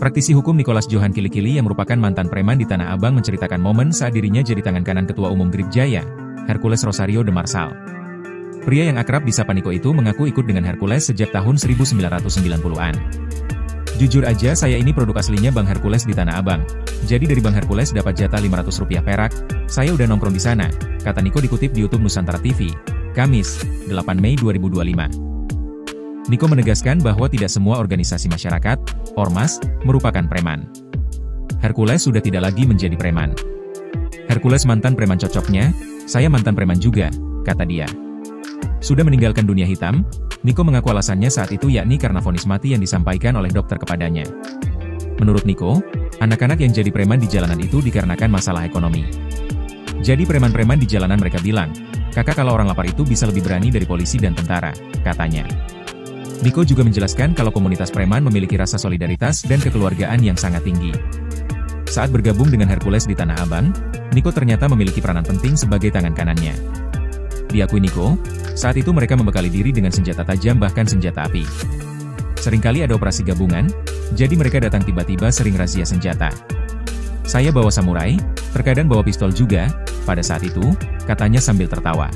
Praktisi hukum Nicholas Johan Kilikili yang merupakan mantan preman di Tanah Abang menceritakan momen saat dirinya jadi tangan kanan Ketua Umum Grip Jaya, Hercules Rosario de Marsal. Pria yang akrab disapa Niko itu mengaku ikut dengan Hercules sejak tahun 1990-an. Jujur aja saya ini produk aslinya Bang Hercules di Tanah Abang. Jadi dari Bang Hercules dapat jatah Rp500 perak, saya udah nongkrong di sana, kata Niko dikutip di YouTube Nusantara TV, Kamis, 8 Mei 2025. Niko menegaskan bahwa tidak semua organisasi masyarakat, ormas, merupakan preman. Hercules sudah tidak lagi menjadi preman. Hercules mantan preman cocoknya, saya mantan preman juga, kata dia. Sudah meninggalkan dunia hitam, Niko mengaku alasannya saat itu yakni karena vonis mati yang disampaikan oleh dokter kepadanya. Menurut Niko, anak-anak yang jadi preman di jalanan itu dikarenakan masalah ekonomi. Jadi preman-preman di jalanan mereka bilang, kakak kalau orang lapar itu bisa lebih berani dari polisi dan tentara, katanya. Niko juga menjelaskan kalau komunitas preman memiliki rasa solidaritas dan kekeluargaan yang sangat tinggi. Saat bergabung dengan Hercules di Tanah Abang, Niko ternyata memiliki peranan penting sebagai tangan kanannya. Diakui Niko, saat itu mereka membekali diri dengan senjata tajam bahkan senjata api. Seringkali ada operasi gabungan, jadi mereka datang tiba-tiba sering razia senjata. Saya bawa samurai, terkadang bawa pistol juga, pada saat itu, katanya sambil tertawa.